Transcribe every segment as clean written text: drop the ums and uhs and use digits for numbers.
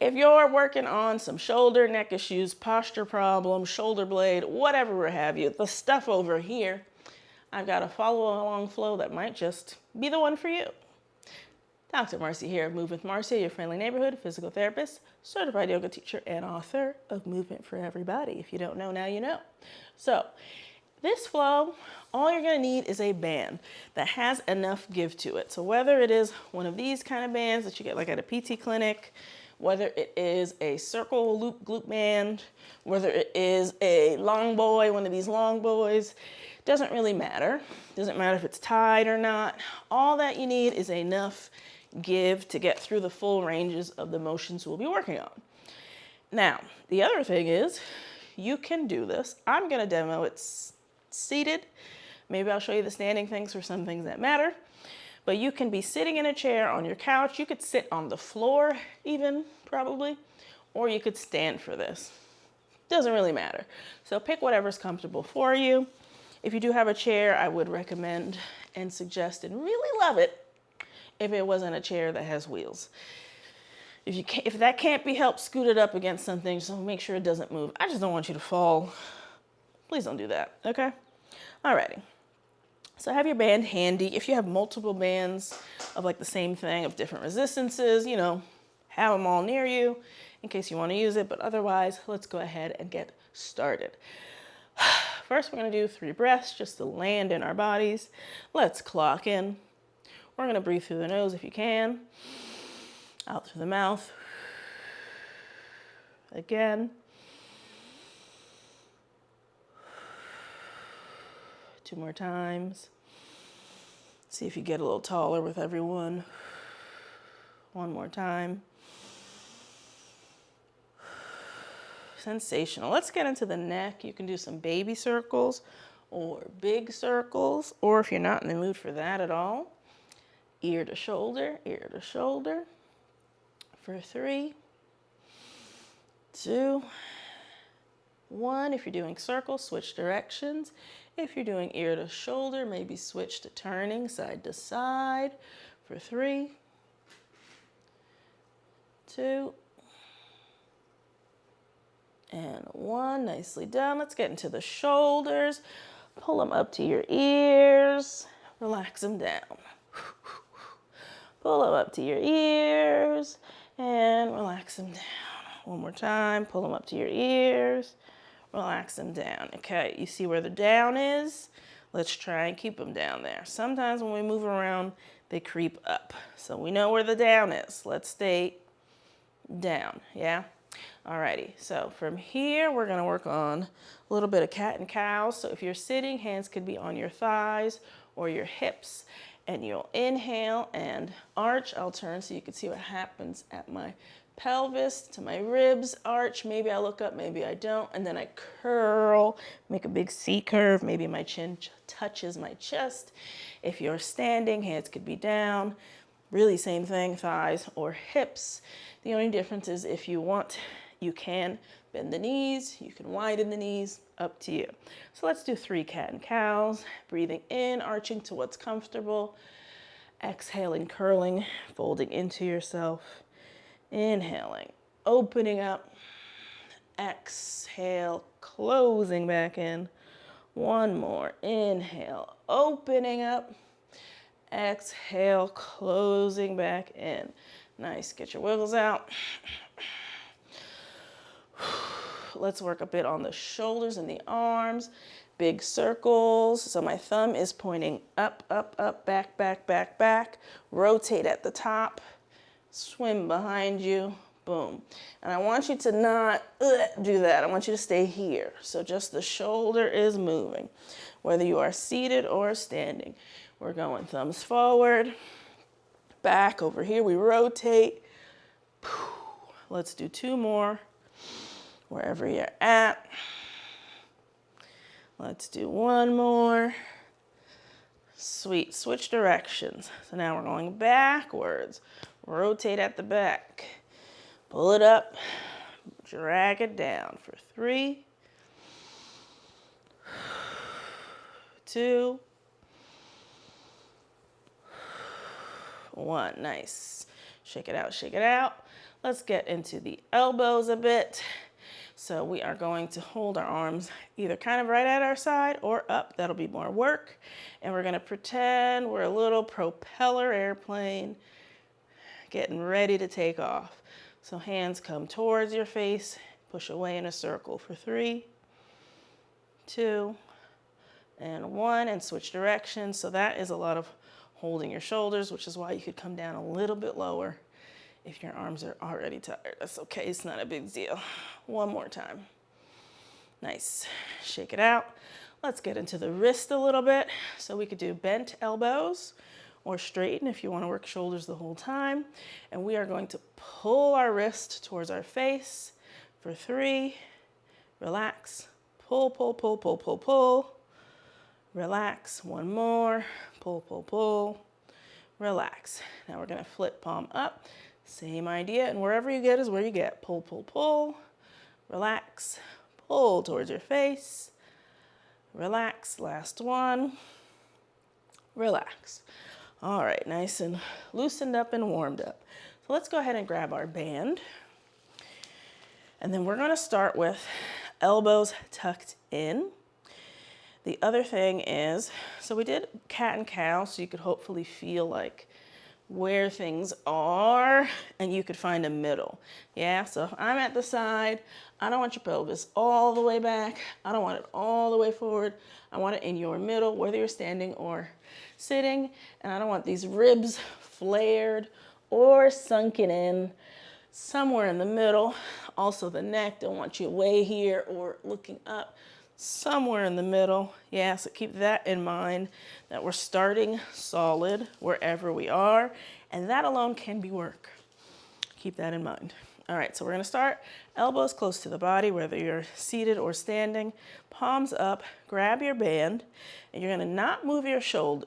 If you're working on some shoulder, neck issues, posture problems, shoulder blade, whatever have you, the stuff over here, I've got a follow along flow that might just be the one for you. Dr. Marcia here of Move with Marcia, your friendly neighborhood physical therapist, certified yoga teacher, and author of Movement for Everybody. If you don't know, now you know. So this flow, all you're gonna need is a band that has enough give to it. So whether it is one of these kind of bands that you get like at a PT clinic, whether it is a circle loop glute band, whether it is a long boy, one of these long boys, doesn't really matter. Doesn't matter if it's tied or not. All that you need is enough give to get through the full ranges of the motions we'll be working on. Now, the other thing is, you can do this. I'm gonna demo it seated. Maybe I'll show you the standing things for some things that matter. But you can be sitting in a chair on your couch. You could sit on the floor even, probably, or you could stand for this. Doesn't really matter. So pick whatever's comfortable for you. If you do have a chair, I would recommend and suggest and really love it if it wasn't a chair that has wheels. If that can't be helped, scoot it up against something so make sure it doesn't move. I just don't want you to fall. Please don't do that, okay? Alrighty. So have your band handy. If you have multiple bands of like the same thing of different resistances, you know, have them all near you in case you want to use it. But otherwise, let's go ahead and get started. First, we're going to do 3 breaths just to land in our bodies. Let's clock in. We're going to breathe through the nose if you can. Out through the mouth. Again. 2 more times. See if you get a little taller with every one. 1 more time. Sensational. Let's get into the neck. You can do some baby circles or big circles, or if you're not in the mood for that at all, ear to shoulder for 3, 2, 1. If you're doing circles, switch directions. If you're doing ear to shoulder, maybe switch to turning side to side for 3, 2, and 1. Nicely done. Let's get into the shoulders. Pull them up to your ears. Relax them down. Pull them up to your ears and relax them down. 1 more time. Pull them up to your ears. Relax them down. Okay, you see where the down is? Let's try and keep them down there. Sometimes when we move around, they creep up. So we know where the down is. Let's stay down, yeah? Alrighty, so from here, we're gonna work on a little bit of cat and cow. So if you're sitting, hands could be on your thighs or your hips. And you'll inhale and arch. I'll turn so you can see what happens at my pelvis to my ribs, arch. Maybe I look up, maybe I don't. And then I curl, make a big C curve. Maybe my chin touches my chest. If you're standing, hands could be down. Really same thing, thighs or hips. The only difference is if you want, you can bend the knees, you can widen the knees, up to you. So let's do 3 cat and cows. Breathing in, arching to what's comfortable. Exhaling, curling, folding into yourself. Inhaling, opening up. Exhale, closing back in. 1 more. Inhale, opening up. Exhale, closing back in. Nice. Get your wiggles out. Let's work a bit on the shoulders and the arms. Big circles. So my thumb is pointing up, up, up, back, back, back, back. Rotate at the top. Swim behind you. Boom. And I want you to not do that. I want you to stay here. So just the shoulder is moving, whether you are seated or standing. We're going thumbs forward, back over here. We rotate. Let's do 2 more. Wherever you're at. Let's do 1 more. Sweet. Switch directions. So now we're going backwards. Rotate at the back. Pull it up. Drag it down for 3, 2, 1. Nice. Shake it out, shake it out. Let's get into the elbows a bit. So we are going to hold our arms either kind of right at our side or up. That'll be more work. And we're gonna pretend we're a little propeller airplane getting ready to take off. So hands come towards your face, push away in a circle for 3, 2, and 1, and switch directions. So that is a lot of holding your shoulders, which is why you could come down a little bit lower if your arms are already tired. That's okay, it's not a big deal. One more time. Nice, shake it out. Let's get into the wrist a little bit. So we could do bent elbows or straighten if you want to work shoulders the whole time. And we are going to pull our wrist towards our face for 3, relax, pull, pull, pull, pull, pull, pull, relax, one more, pull, pull, pull, relax. Now we're gonna flip palm up, same idea, and wherever you get is where you get. Pull, pull, pull, relax, pull towards your face, relax, last one, relax. All right, nice and loosened up and warmed up. So let's go ahead and grab our band. And then we're gonna start with elbows tucked in. The other thing is, so we did cat and cow, so you could hopefully feel like where things are and you could find a middle. Yeah, so if I'm at the side, I don't want your pelvis all the way back. I don't want it all the way forward. I want it in your middle, whether you're standing or sitting. And I don't want these ribs flared or sunken in, somewhere in the middle. Also the neck, don't want you way here or looking up. Somewhere in the middle. Yeah, so keep that in mind, that we're starting solid wherever we are, and that alone can be work. Keep that in mind. All right, so we're gonna start elbows close to the body, whether you're seated or standing, palms up, grab your band, and you're gonna not move your shoulder,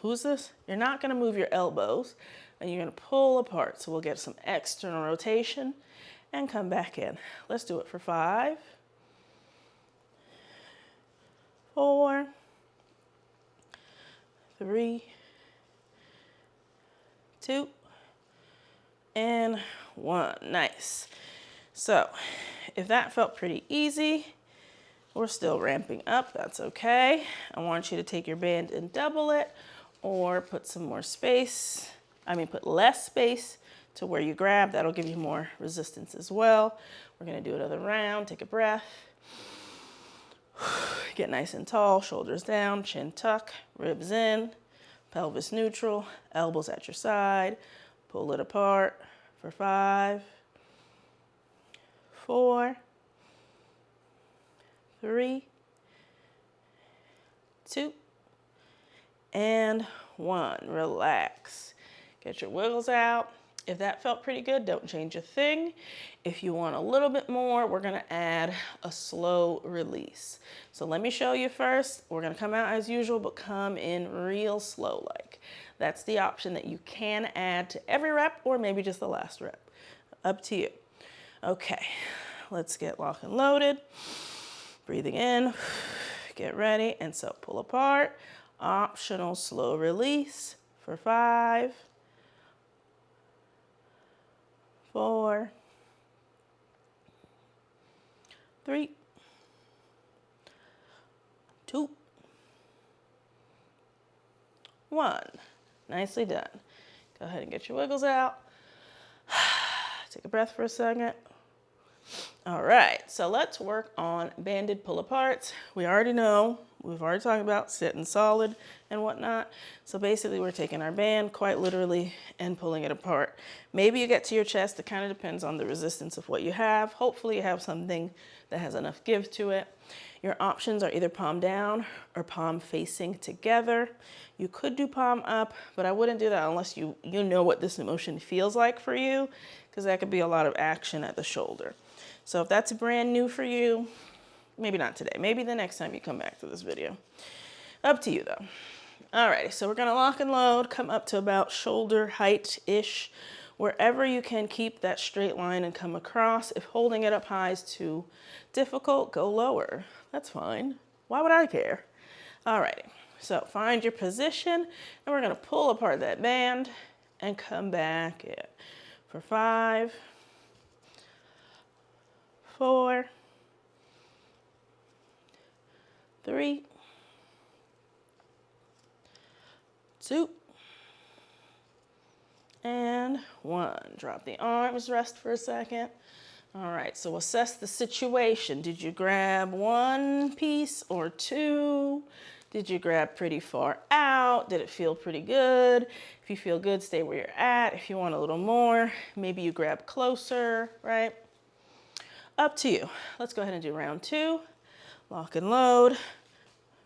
You're not gonna move your elbows, and you're gonna pull apart. So we'll get some external rotation and come back in. Let's do it for 5, 4, 3, 2, and 1. Nice. So if that felt pretty easy, we're still ramping up. That's okay. I want you to take your band and double it, or put some more space. Put less space to where you grab. That'll give you more resistance as well. We're gonna do another round. Take a breath. Get nice and tall, shoulders down, chin tuck, ribs in, pelvis neutral, elbows at your side. Pull it apart for 5, 4, 3, 2, and 1. Relax. Get your wiggles out. If that felt pretty good, don't change a thing. If you want a little bit more, we're gonna add a slow release. So let me show you first. We're gonna come out as usual, but come in real slow like. That's the option that you can add to every rep, or maybe just the last rep. Up to you. Okay, let's get locked and loaded. Breathing in, get ready, and so pull apart. Optional slow release for 5, 4, 3, 2, 1. Nicely done. Go ahead and get your wiggles out. Take a breath for a second. All right, so let's work on banded pull-aparts. We already know, we've already talked about sitting solid and whatnot. So basically we're taking our band quite literally and pulling it apart. Maybe you get to your chest. It kind of depends on the resistance of what you have. Hopefully you have something that has enough give to it. Your options are either palm down or palm facing together. You could do palm up, but I wouldn't do that unless you know what this motion feels like for you, because that could be a lot of action at the shoulder. So if that's brand new for you, maybe not today, maybe the next time you come back to this video. Up to you though. Alrighty, so we're gonna lock and load, come up to about shoulder height-ish, wherever you can keep that straight line and come across. If holding it up high is too difficult, go lower. That's fine. Why would I care? Alrighty, so find your position, and we're gonna pull apart that band and come back in for 5, 4, 3, 2, and 1. Drop the arms, rest for a second. All right, so assess the situation. Did you grab one piece or two? Did you grab pretty far out? Did it feel pretty good? If you feel good, stay where you're at. If you want a little more, maybe you grab closer, right? Up to you. Let's go ahead and do round 2. Lock and load,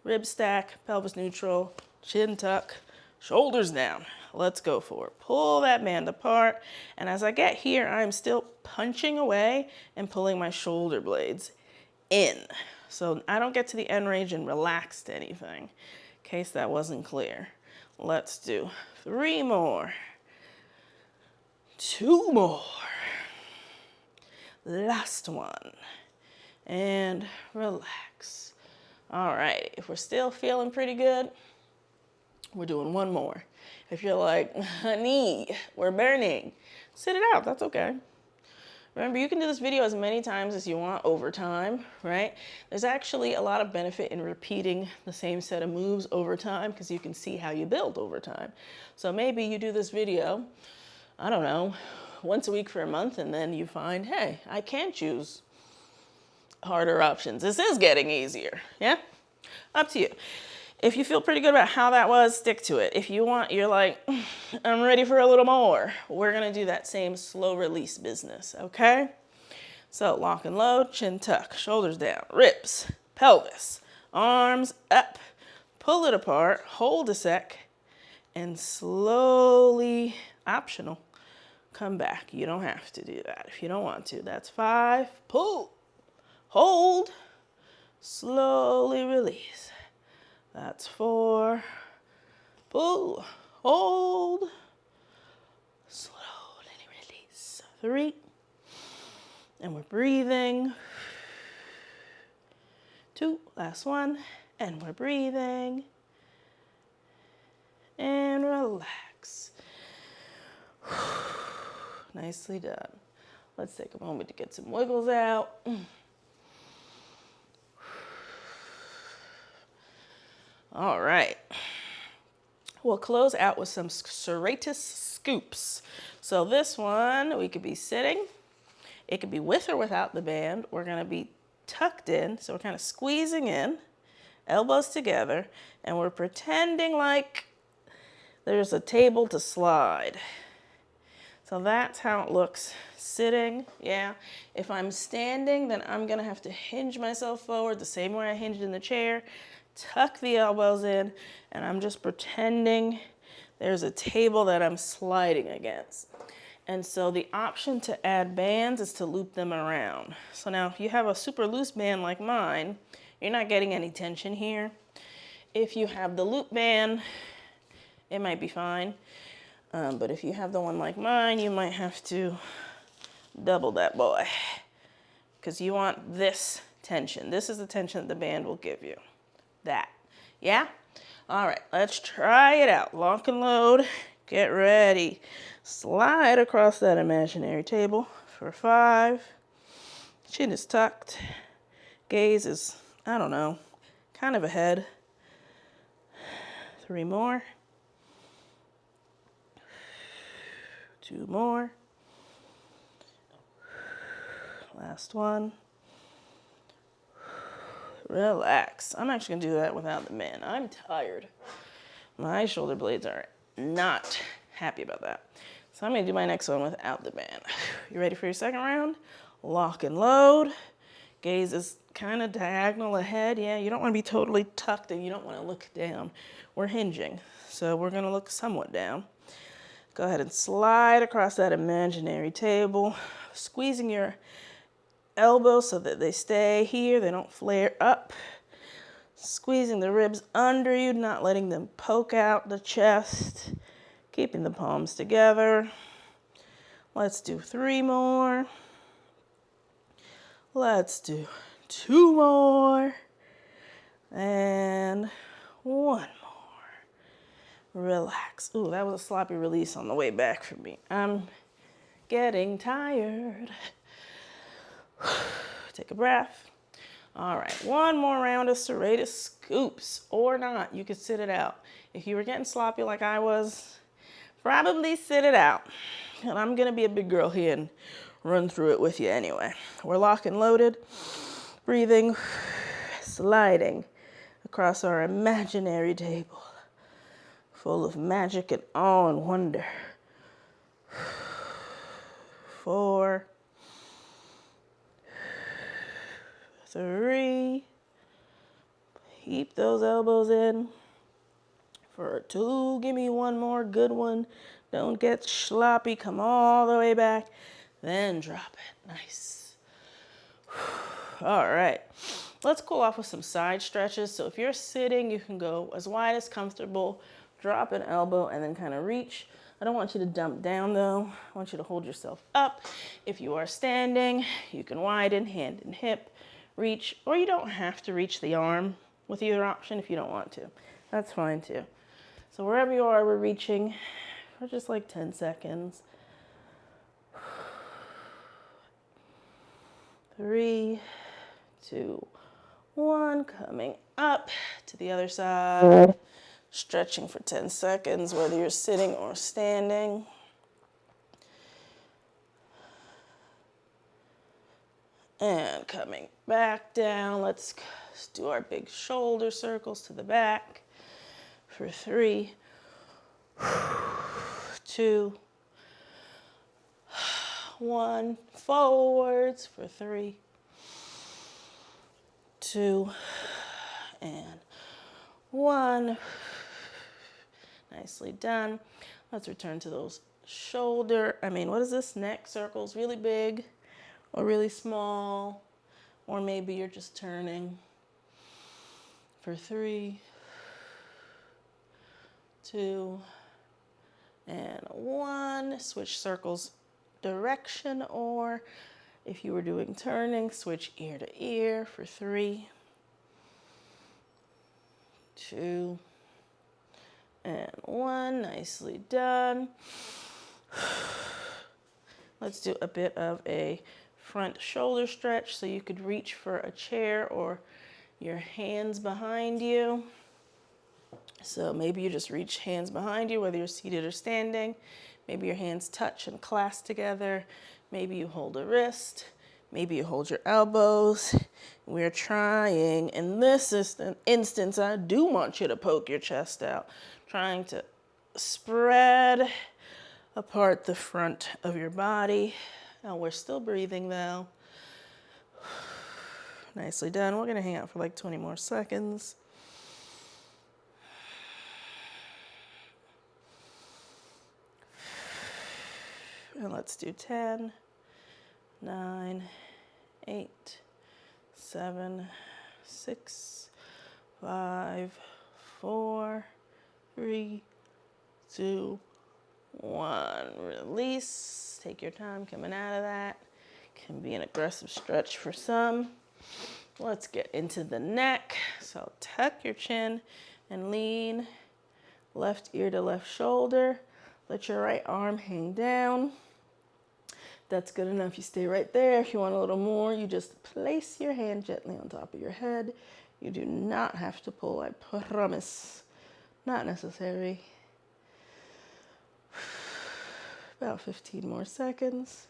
rib stack, pelvis neutral, chin tuck, shoulders down. Let's go for it. Pull that band apart. And as I get here, I'm still punching away and pulling my shoulder blades in. So I don't get to the end range and relax to anything, in case that wasn't clear. Let's do 3 more. 2 more. Last one. And relax. All right, if we're still feeling pretty good, we're doing 1 more. If you're like, honey, we're burning, sit it out, that's okay. Remember, you can do this video as many times as you want over time, right? There's actually a lot of benefit in repeating the same set of moves over time because you can see how you build over time. So maybe you do this video, I don't know, once a week for a month, and then you find, hey, I can choose harder options. This is getting easier, yeah? Up to you. If you feel pretty good about how that was, stick to it. If you want, you're like, I'm ready for a little more, we're gonna do that same slow release business, okay? So lock and load, chin tuck, shoulders down, ribs, pelvis, arms up, pull it apart, hold a sec, and slowly, optional, come back. You don't have to do that if you don't want to. That's 5, pull, hold, slowly release. That's 4, pull, hold, slowly release. 3, and we're breathing. 2, last one, and we're breathing. And relax. Nicely done. Let's take a moment to get some wiggles out. All right, we'll close out with some serratus scoops. So this one, we could be sitting. It could be with or without the band. We're gonna be tucked in, so we're kind of squeezing in, elbows together, and we're pretending like there's a table to slide. So that's how it looks sitting, yeah. If I'm standing, then I'm gonna have to hinge myself forward the same way I hinged in the chair, tuck the elbows in, and I'm just pretending there's a table that I'm sliding against. And so the option to add bands is to loop them around. So now if you have a super loose band like mine, you're not getting any tension here. If you have the loop band, it might be fine. But if you have the one like mine, you might have to double that boy, because you want this tension. This is the tension that the band will give you. That, yeah? All right, let's try it out. Lock and load, get ready. Slide across that imaginary table for 5. Chin is tucked. Gaze is, I don't know, kind of ahead. 3 more. 2 more. Last one. Relax. I'm actually gonna do that without the band. I'm tired. My shoulder blades are not happy about that. So I'm gonna do my next one without the band. You ready for your second round? Lock and load. Gaze is kind of diagonal ahead. Yeah, you don't wanna be totally tucked and you don't wanna look down. We're hinging, so we're gonna look somewhat down. Go ahead and slide across that imaginary table, squeezing your elbows so that they stay here, they don't flare up. Squeezing the ribs under you, not letting them poke out the chest. Keeping the palms together. Let's do 3 more. Let's do 2 more. And 1 more. Relax. Ooh, that was a sloppy release on the way back for me. I'm getting tired. Take a breath. All right, one more round of serrated scoops, or not. You could sit it out. If you were getting sloppy like I was, probably sit it out. And I'm gonna be a big girl here and run through it with you anyway. We're locked and loaded, breathing, sliding across our imaginary table, full of magic and awe and wonder. 4, 3, keep those elbows in. For 2, give me one more good one. Don't get sloppy, come all the way back, then drop it. Nice. All right, let's cool off with some side stretches. So if you're sitting, you can go as wide as comfortable, drop an elbow, and then kind of reach. I don't want you to dump down though. I want you to hold yourself up. If you are standing, you can widen, hand and hip, reach, or you don't have to reach the arm with either option if you don't want to. That's fine too. So wherever you are, we're reaching for just like 10 seconds. 3, 2, 1, coming up to the other side, stretching for 10 seconds, whether you're sitting or standing. And coming back down, let's do our big shoulder circles to the back for 3, 2, 1, forwards for 3, 2, and 1. Nicely done. Let's return to those what is this? Neck circles, really big or really small, or maybe you're just turning for 3, 2, and 1. Switch circles direction, or if you were doing turning, switch ear to ear for 3, 2, and 1. Nicely done. Let's do a bit of a front shoulder stretch, so you could reach for a chair or your hands behind you. So maybe you just reach hands behind you, whether you're seated or standing. Maybe your hands touch and clasp together. Maybe you hold a wrist. Maybe you hold your elbows. We're trying, in this instance, I do want you to poke your chest out, trying to spread apart the front of your body. Now we're still breathing though. Nicely done. We're gonna hang out for like 20 more seconds. And let's do 10, 9, 8, 7, 6, 5, 4, 3, 2, 1. Release. Take your time coming out of that. Can be an aggressive stretch for some. Let's get into the neck. So tuck your chin and lean left ear to left shoulder. Let your right arm hang down. That's good enough. You stay right there. If you want a little more, you just place your hand gently on top of your head. You do not have to pull, I promise. Not necessary. About 15 more seconds.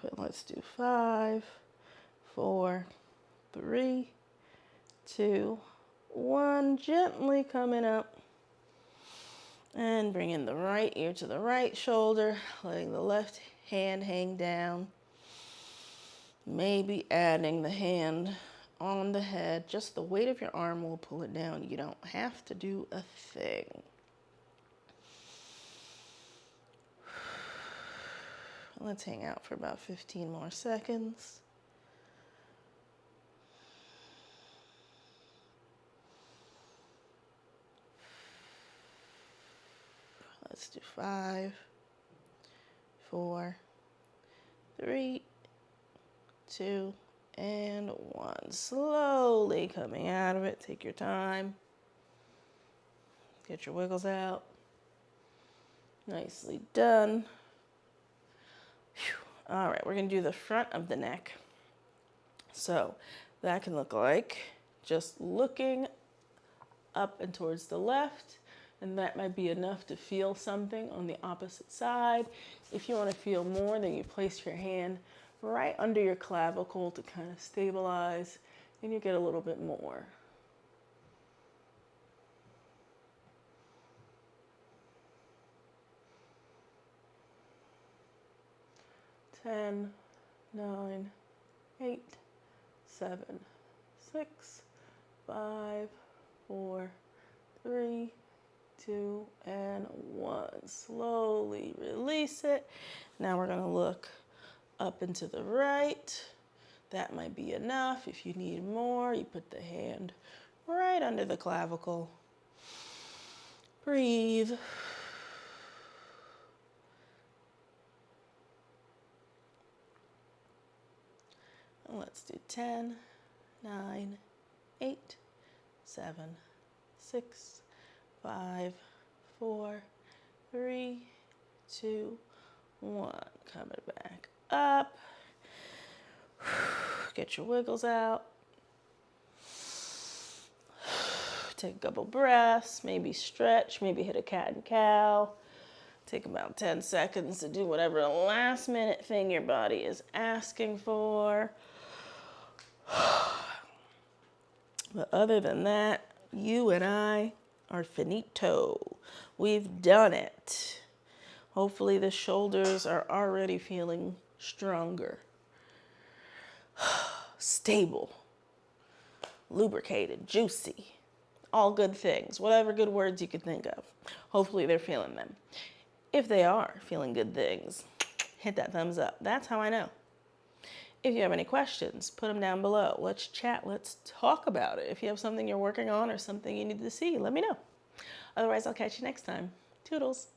And let's do 5, 4, 3, 2, 1. Gently coming up. And bringing the right ear to the right shoulder, letting the left hand hang down. Maybe adding the hand on the head. Just the weight of your arm will pull it down. You don't have to do a thing. Let's hang out for about 15 more seconds. Let's do 5, 4, 3, 2, and 1. Slowly coming out of it. Take your time. Get your wiggles out. Nicely done. Whew. All right, we're gonna do the front of the neck. So that can look like just looking up and towards the left, and that might be enough to feel something on the opposite side. If you want to feel more, then you place your hand right under your clavicle to kind of stabilize, and you get a little bit more. Ten, 9, 8, 7, 6, 5, 4, 3, 2, and 1. Slowly release it. Now we're going to look up and to the right. That might be enough. If you need more, you put the hand right under the clavicle. Breathe. And let's do 10, 9, 8, 7, 6, 5, 4, 3, 2, 1. Coming back up. Get your wiggles out. Take a couple breaths, maybe stretch, maybe hit a cat and cow. Take about 10 seconds to do whatever last minute thing your body is asking for. But other than that, you and I are finito. We've done it. Hopefully the shoulders are already feeling stronger, stable, lubricated, juicy. All good things, whatever good words you could think of. Hopefully they're feeling them. If they are feeling good things, hit that thumbs up. That's how I know. If you have any questions, put them down below. Let's chat, let's talk about it. If you have something you're working on or something you need to see, let me know. Otherwise, I'll catch you next time. Toodles.